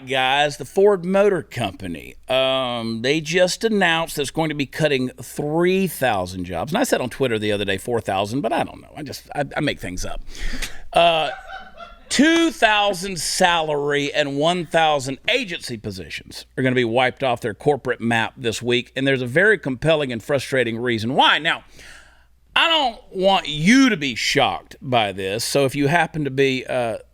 right, guys, the Ford Motor Company, they just announced that it's going to be cutting 3,000 jobs. And I said on Twitter the other day 4,000, but I don't know. I make things up. 2,000 salary and 1,000 agency positions are going to be wiped off their corporate map this week. And there's a very compelling and frustrating reason why. Now, I don't want you to be shocked by this. So if you happen to be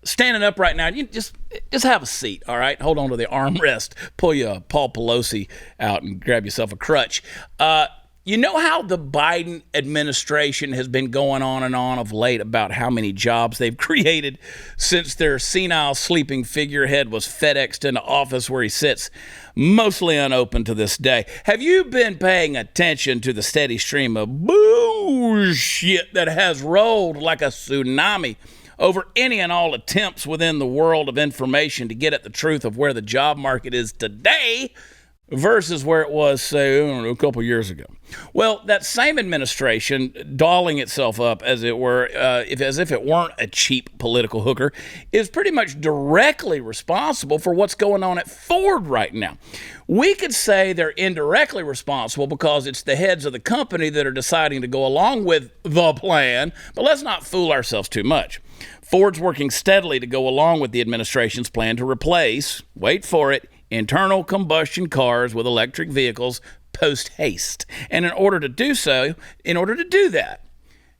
standing up right now, you just have a seat, all right? Hold on to the armrest. Pull your Paul Pelosi out and grab yourself a crutch. You know how the Biden administration has been going on and on of late about how many jobs they've created since their senile sleeping figurehead was FedExed into office where he sits, mostly unopened to this day. Have you been paying attention to the steady stream of bullshit that has rolled like a tsunami over any and all attempts within the world of information to get at the truth of where the job market is today versus where it was, say, a couple years ago? Well, that same administration, dolling itself up, as it were, as if it weren't a cheap political hooker, is pretty much directly responsible for what's going on at Ford right now. We could say they're indirectly responsible because it's the heads of the company that are deciding to go along with the plan, but let's not fool ourselves too much. Ford's working steadily to go along with the administration's plan to replace, wait for it, internal combustion cars with electric vehicles post-haste. And in order to do that,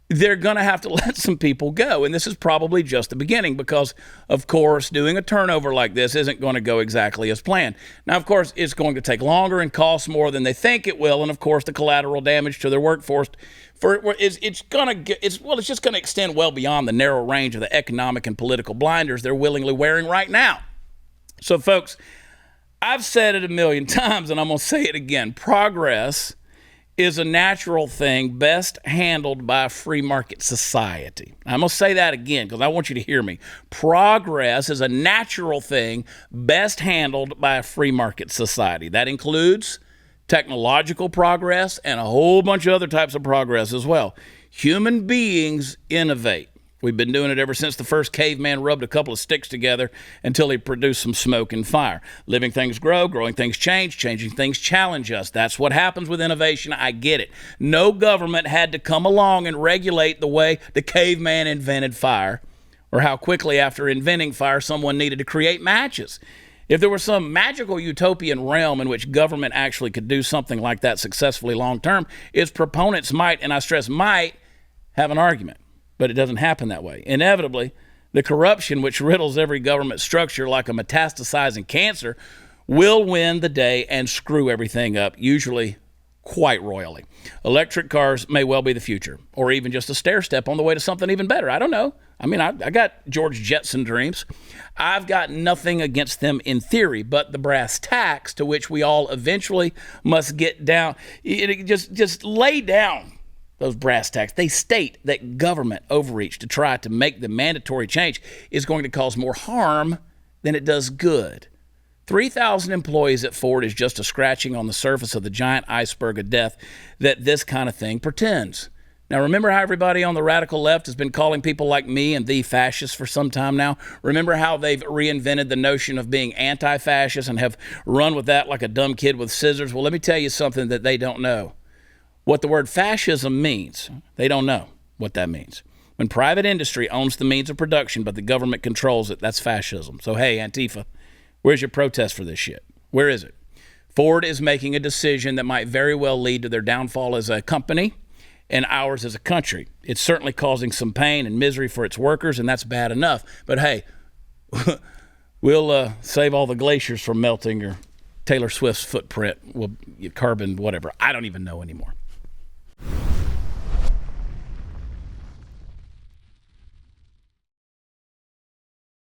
they're going to have to let some people go. And this is probably just the beginning because, of course, doing a turnover like this isn't going to go exactly as planned. Now, of course, it's going to take longer and cost more than they think it will. And, of course, the collateral damage to their workforce it's just going to extend well beyond the narrow range of the economic and political blinders they're willingly wearing right now. So, folks, I've said it a million times, and I'm going to say it again. Progress is a natural thing best handled by a free market society. I'm going to say that again because I want you to hear me. Progress is a natural thing best handled by a free market society. That includes technological progress and a whole bunch of other types of progress as well. Human beings innovate. We've been doing it ever since the first caveman rubbed a couple of sticks together until he produced some smoke and fire. Living things grow, growing things change, changing things challenge us. That's what happens with innovation. I get it. No government had to come along and regulate the way the caveman invented fire or how quickly after inventing fire someone needed to create matches. If there were some magical utopian realm in which government actually could do something like that successfully long term, its proponents might, and I stress might, have an argument. But it doesn't happen that way. Inevitably, the corruption which riddles every government structure like a metastasizing cancer will win the day and screw everything up, usually quite royally. Electric cars may well be the future, or even just a stair step on the way to something even better. I don't know. I mean, I got George Jetson dreams. I've got nothing against them in theory, but the brass tacks to which we all eventually must get down, just lay down those brass tacks. They state that government overreach to try to make the mandatory change is going to cause more harm than it does good. 3,000 employees at Ford is just a scratching on the surface of the giant iceberg of death that this kind of thing pretends. Now, remember how everybody on the radical left has been calling people like me and the fascists for some time now? Remember how they've reinvented the notion of being anti-fascist and have run with that like a dumb kid with scissors? Well, let me tell you something that they don't know. What the word fascism means, they don't know what that means. When private industry owns the means of production, but the government controls it, that's fascism. So, hey, Antifa, where's your protest for this shit? Where is it? Ford is making a decision that might very well lead to their downfall as a company and ours as a country. It's certainly causing some pain and misery for its workers, and that's bad enough. But, hey, we'll save all the glaciers from melting or Taylor Swift's footprint will carbon whatever. I don't even know anymore.